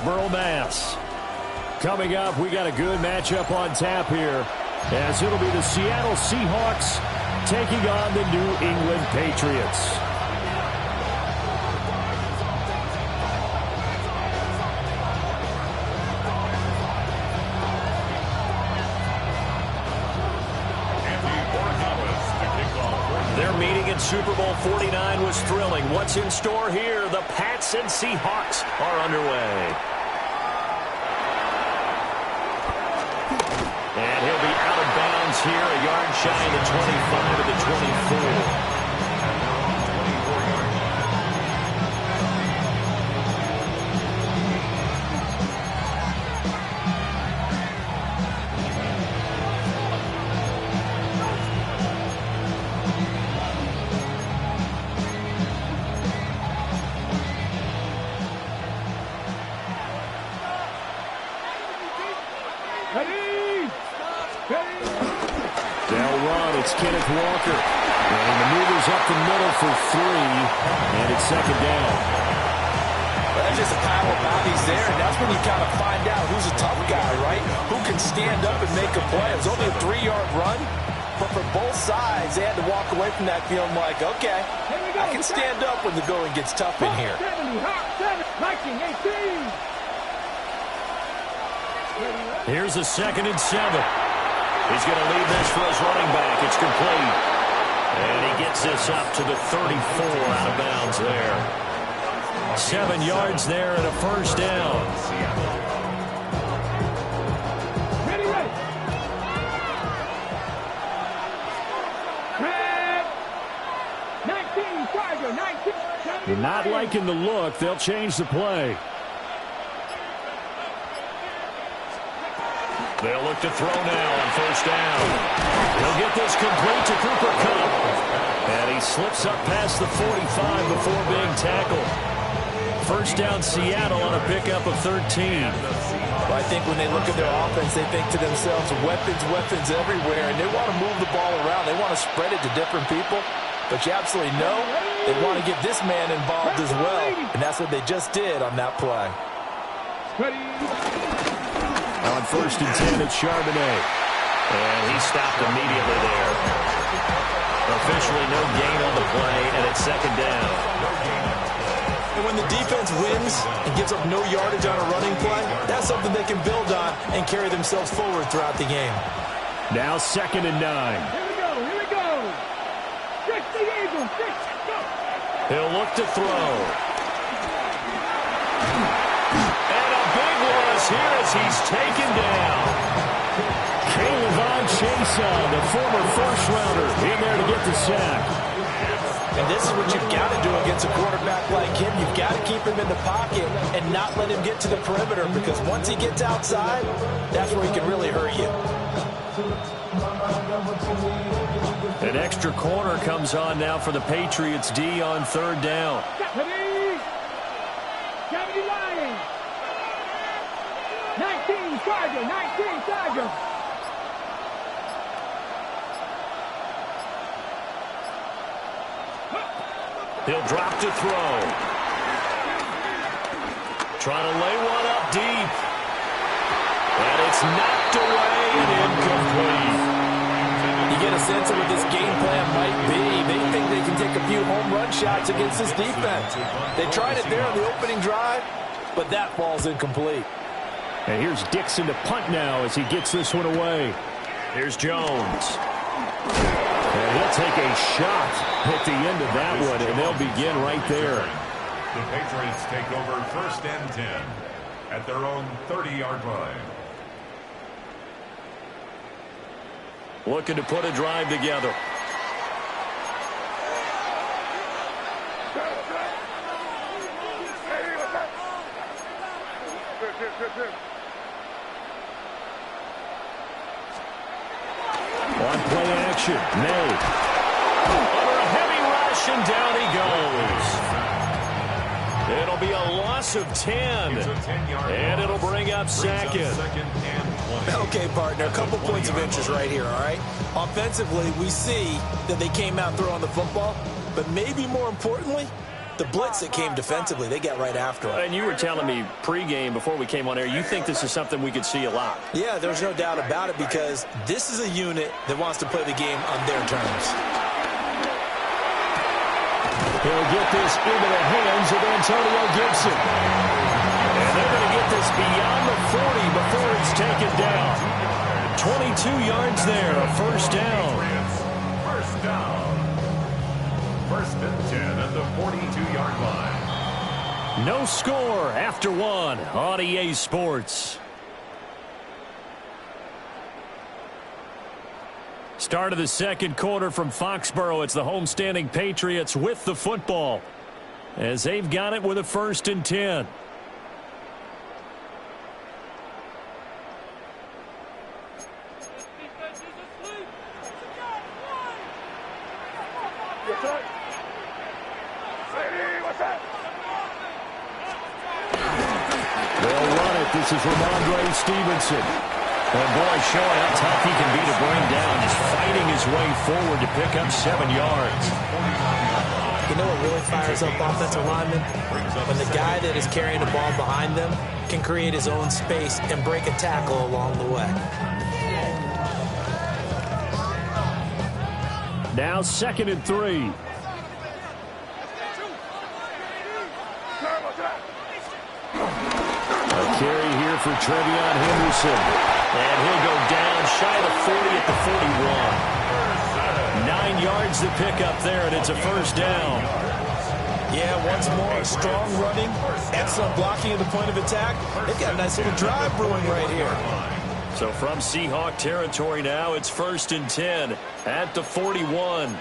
Foxborough, Mass. Coming up, we got a good matchup on tap here, as it'll be the Seattle Seahawks taking on the New England Patriots. Their meeting in Super Bowl 49 was thrilling. What's in store here? The Pats and Seahawks are underway. And he'll be out of bounds here, a yard shy of the 25 of the 24. It's Kenneth Walker. And he maneuvers up the middle for 3. And it's second down. Well, that's just a pile of bodies there, and that's when you kind of find out who's a tough guy, right? Who can stand up and make a play. It was only a 3-yard run, but for both sides, they had to walk away from that feeling like, okay, I can stand up when the going gets tough in here. Here's a 2nd and 7. He's going to leave this for his running back. It's complete. And he gets this up to the 34 out of bounds there. 7 yards there and a first down. They're not liking the look. They'll change the play. They'll look to throw now on first down. He'll get this complete to Cooper Kupp. And he slips up past the 45 before being tackled. First down Seattle on a pickup of 13. Well, I think when they look at their offense, they think to themselves, weapons everywhere, and they want to move the ball around. They want to spread it to different people. But you absolutely know they want to get this man involved as well. And that's what they just did on that play. On 1st and 10, it's Charbonnet. And he stopped immediately there. Officially no gain on the play, and it's second down. And when the defense wins and gives up no yardage on a running play, that's something they can build on and carry themselves forward throughout the game. Now 2nd and 9. Here we go. Fix the Eagles. Go. He'll look to throw. Here as he's taken down. Kayvon Chason, the former first-rounder, in there to get the sack. And this is what you've got to do against a quarterback like him. You've got to keep him in the pocket and not let him get to the perimeter, because once he gets outside, that's where he can really hurt you. An extra corner comes on now for the Patriots D on 3rd down. Tiger. He'll drop to throw. Trying to lay one up deep. And it's knocked away and incomplete. You get a sense of what this game plan might be. They think they can take a few home run shots against this defense. They tried it there on the opening drive, but that ball's incomplete. And here's Dixon to punt now as he gets this one away. Here's Jones. And he'll take a shot at the end of that one, and they'll begin right there. The Patriots take over 1st and 10 at their own 30-yard line. Looking to put a drive together. On play action, May. Under a heavy rush, and down he goes. It'll be a loss of 10. And it'll bring up 2nd. Okay, partner, a couple points of interest right here, all right? Offensively, we see that they came out throwing the football, but maybe more importantly, The blitz that came defensively, they got right after him. And you were telling me pregame before we came on air, you think this is something we could see a lot. Yeah, there's no doubt about it because this is a unit that wants to play the game on their terms. He'll get this into the hands of Antonio Gibson. And they're going to get this beyond the 40 before it's taken down. 22 yards there, a first down. First down. First and 10 at the 42-yard line. No score after one on EA Sports. Start of the second quarter from Foxborough. It's the homestanding Patriots with the football as they've got it with a first and 10. They'll run it. This is Ramondre Stevenson. And boy, showing how tough he can be to bring down. Just fighting his way forward to pick up 7 yards. You know what really fires up offensive linemen? When the guy that is carrying the ball behind them can create his own space and break a tackle along the way. Now 2nd and 3. A carry here for Trevion Henderson. And he'll go down shy of the 40 at the 41. 9 yards to pick up there, and it's a first down. Yeah, once more, strong running, excellent blocking at the point of attack. They've got a nice little drive brewing right here. So from Seahawk territory now, it's 1st and 10 at the 41.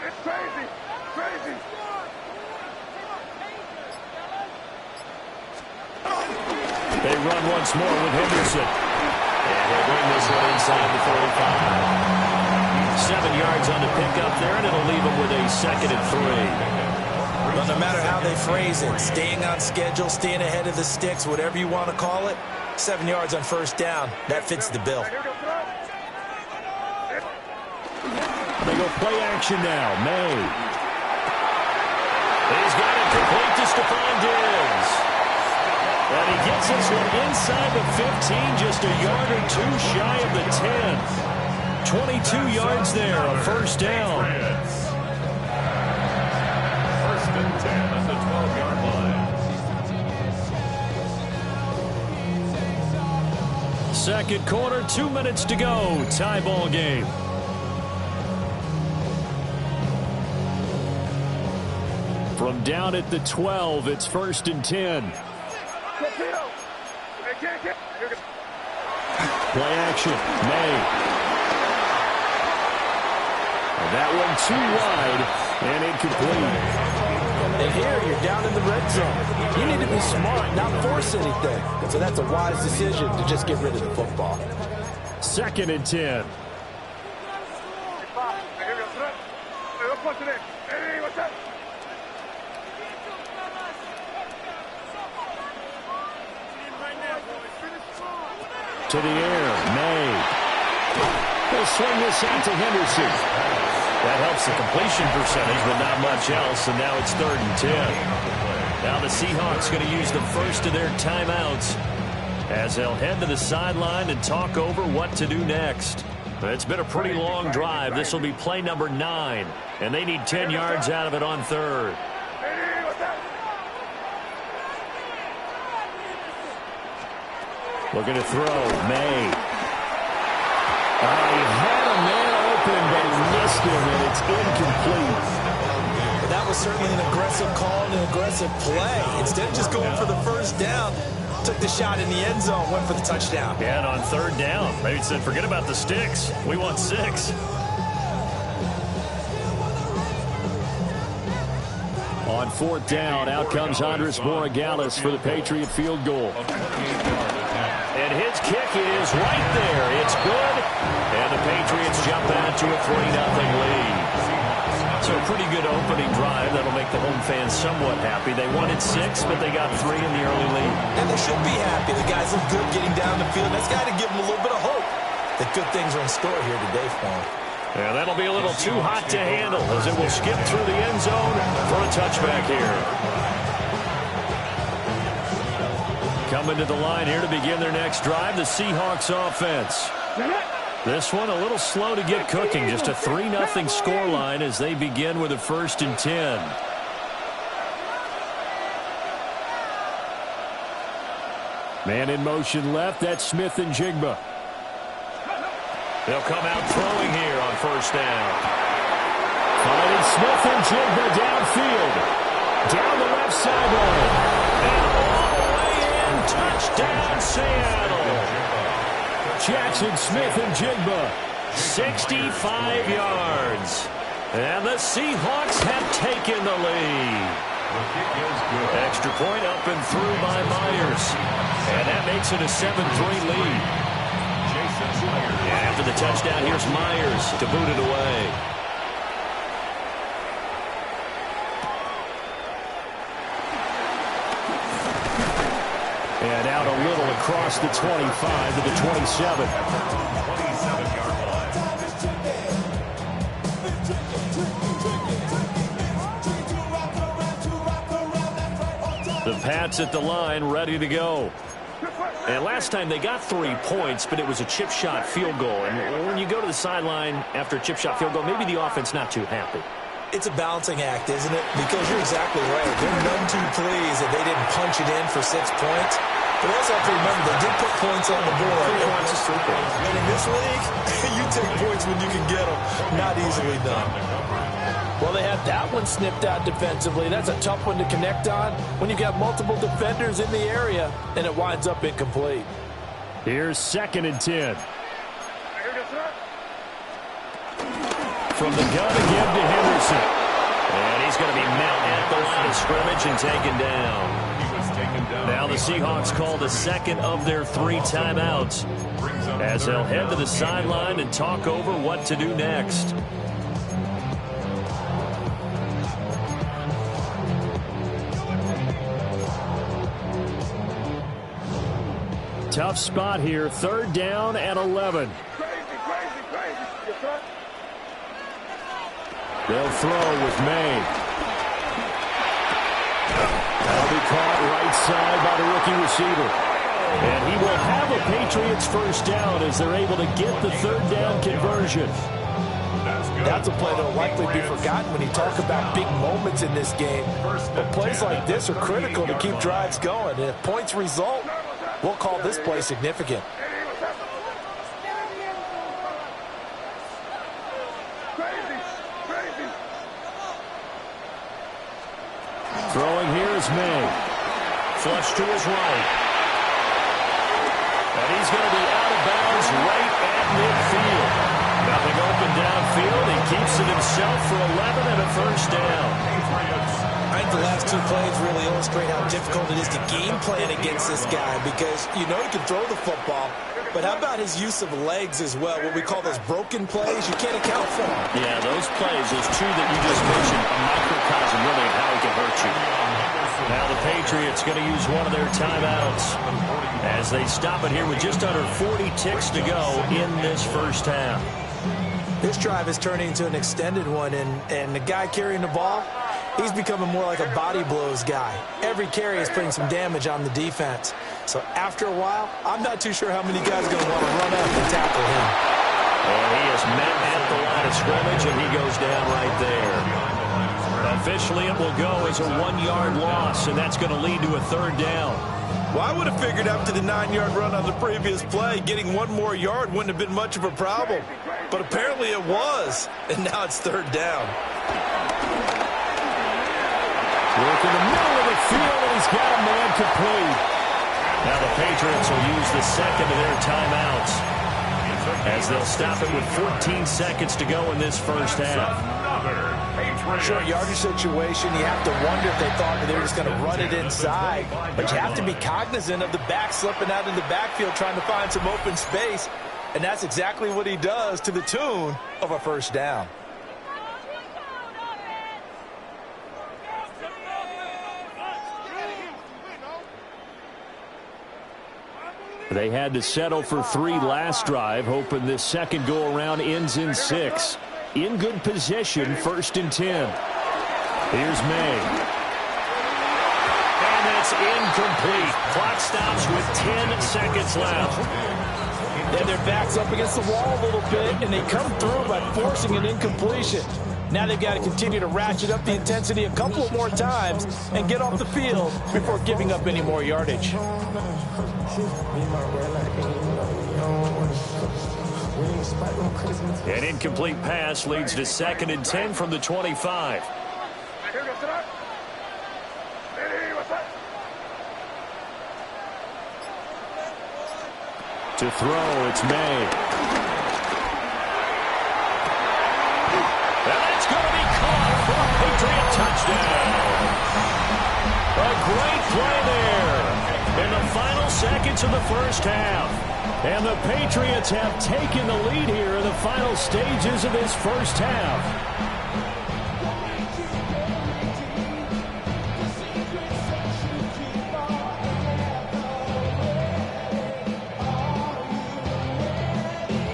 It's crazy. Crazy. They run once more with Henderson. And he'll bring this one inside the 45. 7 yards on the pickup there, and it'll leave them with a 2nd and 3. But no matter how they phrase it, staying on schedule, staying ahead of the sticks, whatever you want to call it, 7 yards on first down, that fits the bill. They go play action now. May. He's got it complete to Stephon Diggs. And he gets this one inside the 15, just a yard or two shy of the 10. 22 yards there, a first down. First and 10 at the 12-yard line. Second quarter, 2 minutes to go. Tie ball game. From down at the 12, it's 1st and 10. Play action. May. And that one too wide and incomplete. And here you're down in the red zone. You need to be smart, not force anything. So that's a wise decision to just get rid of the football. 2nd and 10. To the air, May. He'll swing this out to Henderson. That helps the completion percentage, but not much else, and now it's 3rd and 10. Now the Seahawks going to use the first of their timeouts as they'll head to the sideline and talk over what to do next. It's been a pretty long drive. This will be play number 9, and they need 10 yards out of it on 3rd. Looking to throw, May. He had a man open, but he missed him, and it's incomplete. That was certainly an aggressive call and an aggressive play. Instead of just going for the first down, took the shot in the end zone, went for the touchdown. Yeah, and on 3rd down, maybe said, forget about the sticks. We want 6. On 4th down, out comes Andres Borregales for the Patriot field goal. And his kick is right there. It's good. And the Patriots jump out to a 3-0 lead. So a pretty good opening drive. That'll make the home fans somewhat happy. They wanted 6, but they got 3 in the early lead. And they should be happy. The guys look good getting down the field. That's got to give them a little bit of hope that good things are in store here today for them. And that'll be a little too hot to handle as it will skip through the end zone for a touchback here. Coming to the line here to begin their next drive, the Seahawks offense. This one a little slow to get cooking. Just a 3-0 scoreline as they begin with a 1st and 10. Man in motion left. That's Smith and Jigba. They'll come out throwing here on 1st down. Finding Smith and Jigba downfield. Down the left sideline. And all the way in. Touchdown, Seattle. Jackson Smith and Jigba. 65 yards. And the Seahawks have taken the lead. Extra point up and through by Myers. And that makes it a 7-3 lead. And after the touchdown, here's Myers to boot it away. And out a little across the 25 to the 27. 27-yard line. The Pats at the line, ready to go. And last time they got 3 points, but it was a chip shot field goal. And when you go to the sideline after a chip shot field goal, maybe the offense not too happy. It's a balancing act, isn't it? Because you're exactly right. They're none too pleased that they didn't punch it in for 6 points. But they also have to remember they did put points on the board. And in this league, you take points when you can get them. Not easily done. Well, they had that one snipped out defensively. That's a tough one to connect on when you got multiple defenders in the area, and it winds up incomplete. Here's 2nd and 10. From the gun again to Henderson. And he's going to be met at the line of scrimmage and taken down. Now the Seahawks call the 2nd of their 3 timeouts as they'll head to the sideline and talk over what to do next. Tough spot here, 3rd down and 11. They'll throw with May. That'll be caught right side by the rookie receiver. And he will have a Patriots 1st down as they're able to get the 3rd down conversion. That's a play that will likely be forgotten when you talk about big moments in this game. But plays like this are critical to keep drives going. And if points result, we'll call this play significant. Throwing here is May. Flush to his right. And he's going to be out of bounds right at midfield. Nothing open downfield. He keeps it himself for 11 and a 1st down. I think the last 2 plays really illustrate how difficult it is to game plan against this guy because you know he can throw the football, but how about his use of legs as well, what we call those broken plays? You can't account for them. Yeah, those plays, those 2 that you just mentioned, a microcosm really of how he can hurt you. Now the Patriots going to use one of their timeouts as they stop it here with just under 40 ticks to go in this 1st half. This drive is turning into an extended one, and the guy carrying the ball, he's becoming more like a body blows guy. Every carry is putting some damage on the defense. So after a while, I'm not too sure how many guys are going to want to run up and tackle him. And he is met at the line of scrimmage, and he goes down right there. Officially, it will go as a 1-yard loss, and that's going to lead to a 3rd down. Well, I would have figured after the 9-yard run on the previous play, getting 1 more yard wouldn't have been much of a problem. But apparently it was, and now it's 3rd down. Work in the middle of the field, and he's got a man complete. Now the Patriots will use the 2nd of their timeouts as they'll stop it with 14 seconds to go in this 1st half. Short yardage situation, you have to wonder if they thought that they were just going to run it inside. But you have to be cognizant of the back slipping out in the backfield trying to find some open space. And that's exactly what he does to the tune of a 1st down. They had to settle for 3 last drive, hoping this second go-around ends in 6. In good position, 1st and 10. Here's May. And that's incomplete. Clock stops with 10 seconds left. And their back's up against the wall a little bit, and they come through by forcing an incompletion. Now they've got to continue to ratchet up the intensity a couple more times and get off the field before giving up any more yardage. An incomplete pass leads to 2nd and 10 from the 25. To throw, it's May. And that's going to be caught for a Patriot touchdown. A great play there in the final seconds of the first half. And the Patriots have taken the lead here in the final stages of this first half.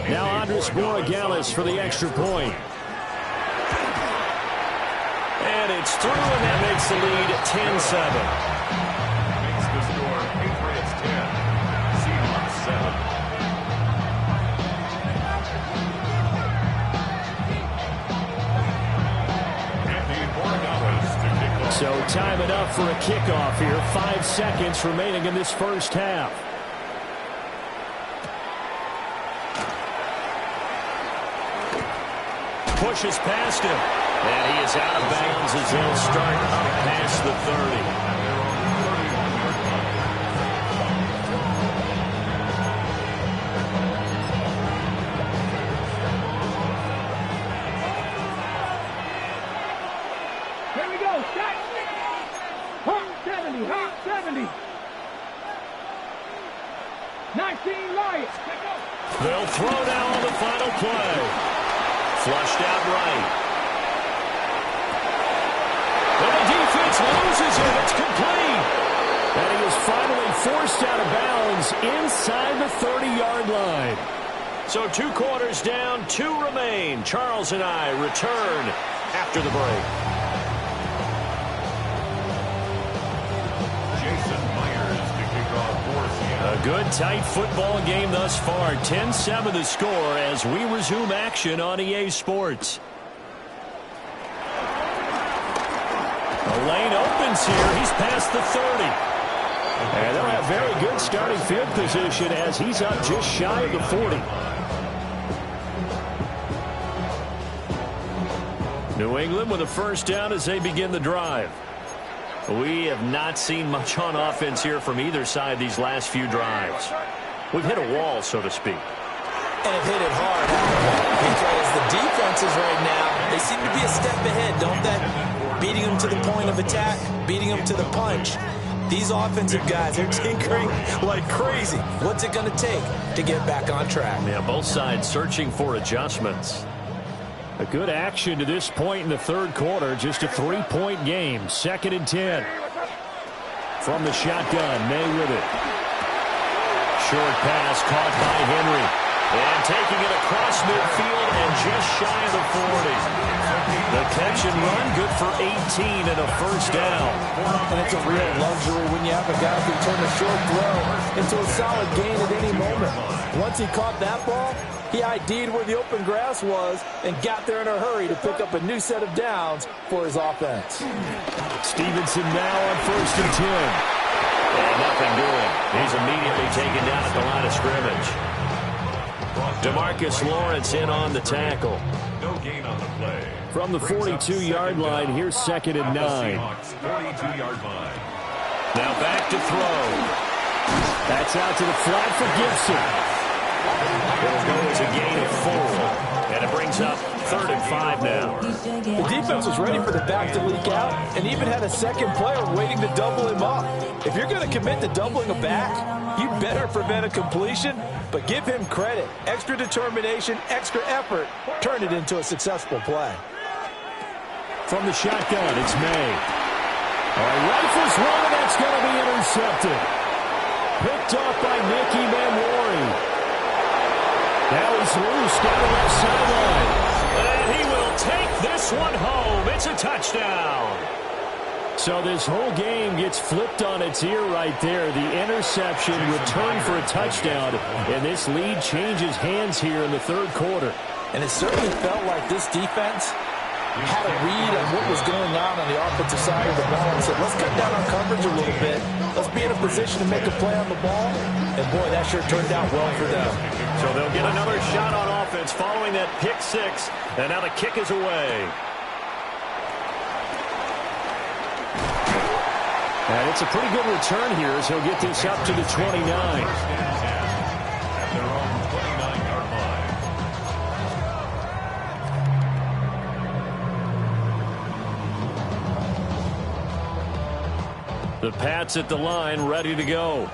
Now Andres Borregales for the extra point. And it's through, and that makes the lead 10-7. Makes the score Patriots 10, Seahawks 7. So time it up for a kickoff here. 5 seconds remaining in this first half. Pushes past him. And he is out of bounds as they'll start up past the 30. Here we go. Shot. Hot 70. Hot 70. 19 Lions. They'll throw now on the final play. Flushed out right. And the defense loses it. It's complete. And he is finally forced out of bounds inside the 30-yard line. So 2 quarters down, 2 remain. Charles and I return after the break. A good, tight football game thus far. 10-7 the score as we resume action on EA Sports. The lane opens here. He's past the 30. And they'll have very good starting field position as he's up just shy of the 40. New England with a first down as they begin the drive. We have not seen much on offense here from either side these last few drives. We've hit a wall, so to speak. And have hit it hard, because the defenses right now, they seem to be a step ahead, don't they? Beating them to the point of attack, beating them to the punch. These offensive guys are tinkering like crazy. What's it going to take to get back on track? Yeah, both sides searching for adjustments. A good action to this point in the third quarter. Just a 3-point game. 2nd and 10. From the shotgun, May with it. Short pass caught by Henry. And taking it across midfield and just shy of the 40. The catch and run, good for 18 and a first down. And it's a real luxury when you have a guy who can turn a short throw into a solid gain at any moment. Once he caught that ball, he ID'd where the open grass was and got there in a hurry to pick up a new set of downs for his offense. Stevenson now on 1st and 10. And nothing doing. He's immediately taken down at the line of scrimmage. DeMarcus Lawrence in on the tackle. No gain on the play. From the 42-yard line, here's 2nd and 9. 42-yard line. Now back to throw. That's out to the flat for Gibson. It'll go as a gain of 4. And it brings up 3rd and 5 now. The defense was ready for the back to leak out and even had a second player waiting to double him up. If you're going to commit to doubling a back, you better prevent a completion, but give him credit. Extra determination, extra effort, turn it into a successful play. From the shotgun, it's May. Rifles one, and that's going to be intercepted. Picked off by Nicky Manwari. Now he's loose down the left sideline. And he will take this one home. It's a touchdown. So this whole game gets flipped on its ear right there. The interception returned for a touchdown. And this lead changes hands here in the third quarter. And it certainly felt like this defense had a read on what was going on the offensive side of the ball and said, let's cut down our coverage a little bit. Let's be in a position to make a play on the ball. And, boy, that sure turned out well for them. So they'll get another shot on offense following that pick six. And now the kick is away. And it's a pretty good return here as he'll get this up to the 29. At their own 29-yard line. The Pats at the line, ready to go.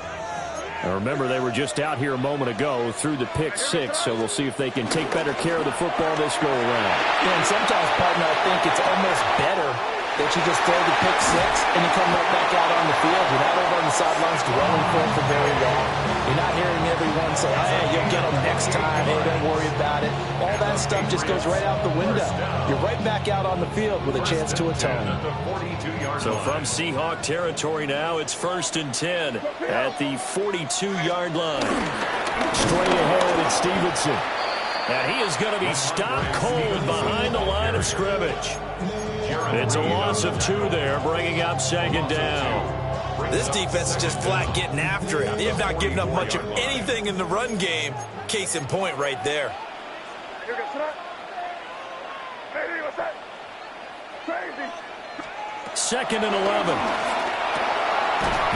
Now remember, they were just out here a moment ago through the pick six, so we'll see if they can take better care of the football this go around. Yeah, and sometimes, partner, I think it's almost better that you just throw the pick six and you come right back out on the field. You're not over on the sidelines dwelling for it for very long. You're not hearing everyone say, hey, you'll get them next time. Hey, don't worry about it. All that stuff just goes right out the window. You're right back out on the field with a chance to atone. So from Seahawk territory now, it's 1st and 10 at the 42-yard line. Straight ahead, it's Stevenson. And he is going to be stopped cold behind the line of scrimmage. It's a loss of 2 there, bringing up 2nd down. This defense is just flat getting after it. They have not given up much of anything in the run game. Case in point right there. 2nd and 11.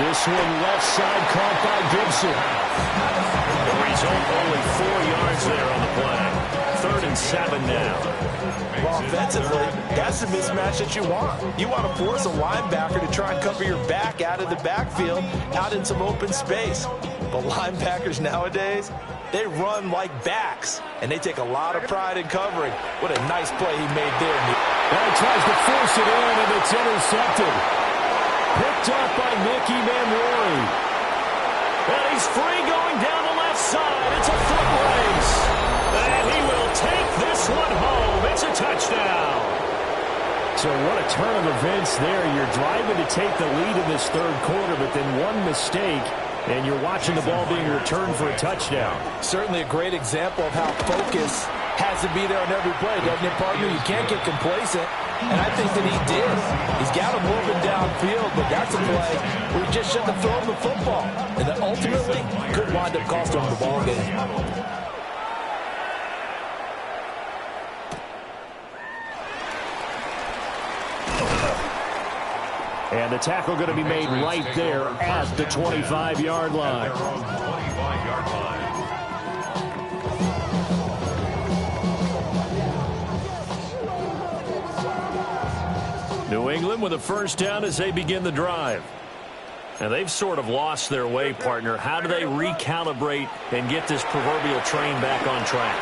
This one left side caught by Gibson. The result, only 4 yards there on the play. 3rd and 7 now. Well, offensively, that's the mismatch that you want. You want to force a linebacker to try and cover your back out of the backfield, out in some open space. But linebackers nowadays, they run like backs, and they take a lot of pride in covering. What a nice play he made there. Now he tries to force it in, and it's intercepted. Picked up by Nicky Manwari. And he's free going down the left side. It's a foot race. And he will take this one home. It's a touchdown. So what a turn of events there. You're driving to take the lead in this third quarter, but then one mistake, and you're watching the ball being returned for a touchdown. Certainly a great example of how focus has to be there on every play, doesn't it, partner? You can't get complacent, and I think that he did. He's got him moving downfield, but that's a play where he just shouldn't have thrown the football. And then ultimately could wind up costing him the ball game. And the tackle going to be made right there at the 25-yard line. New England with a first down as they begin the drive. And they've sort of lost their way, partner. How do they recalibrate and get this proverbial train back on track?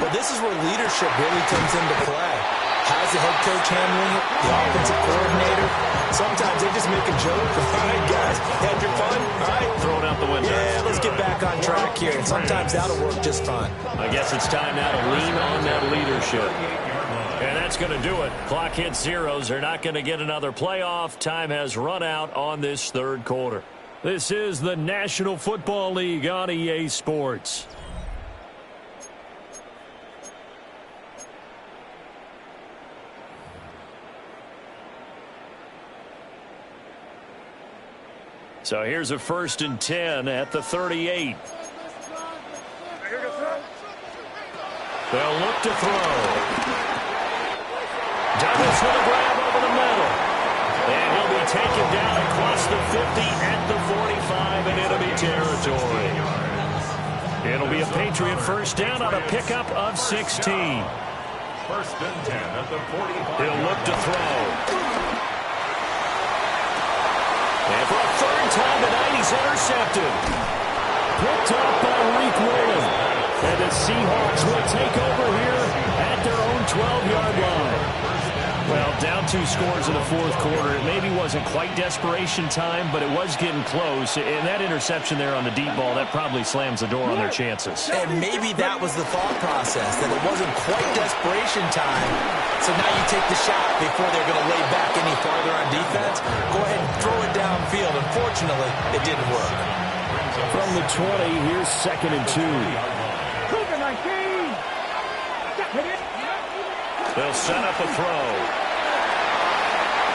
Well, this is where leadership really comes into play. How's the head coach handling it? The offensive coordinator? Sometimes they just make a joke. All right, guys, had your fun? All right. Throw it out the window. Yeah, let's get back on track here. And sometimes that'll work just fine. I guess it's time now to lean on that leadership. And that's going to do it. Clock hits zeros. They're not going to get another playoff. Time has run out on this third quarter. This is the National Football League on EA Sports. So here's a 1st and 10 at the 38. They'll look to throw. Douglas with a grab over the middle. And he'll be taken down across the 50 at the 45 in enemy territory. It'll be a Patriot first down on a pickup of 16. 1st and 10 at the 45. He'll look to throw. And for a third time tonight, he's intercepted. Picked up by Reek Williams. And the Seahawks will take over here at their own 12-yard line. Well, down 2 scores in the fourth quarter. It maybe wasn't quite desperation time, but it was getting close. And that interception there on the deep ball, that probably slams the door on their chances. And maybe that was the thought process, that it wasn't quite desperation time. So now you take the shot before they're going to lay back any farther on defense. Go ahead and throw it downfield. Unfortunately, it didn't work. From the 20, here's 2nd and 2. Cougar 19. They'll set up a throw.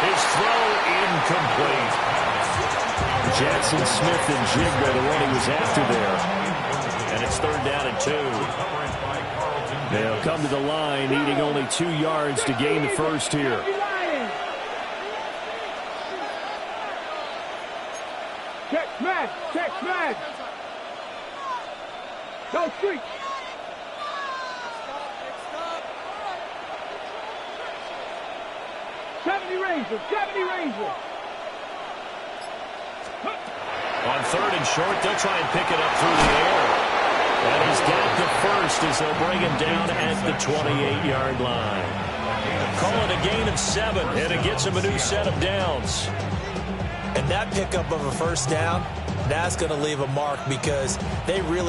His throw incomplete. Jackson Smith and Jigba, the one he was after there. And it's 3rd down and 2. They'll come to the line, needing only 2 yards to gain the first here. Check smash. Check smash. Go street. Razor. On 3rd and short, they'll try and pick it up through the air. And he's got the first as they'll bring him down at the 28-yard line. Call it a gain of 7, and it gets him a new set of downs. And that pickup of a first down, that's going to leave a mark because they really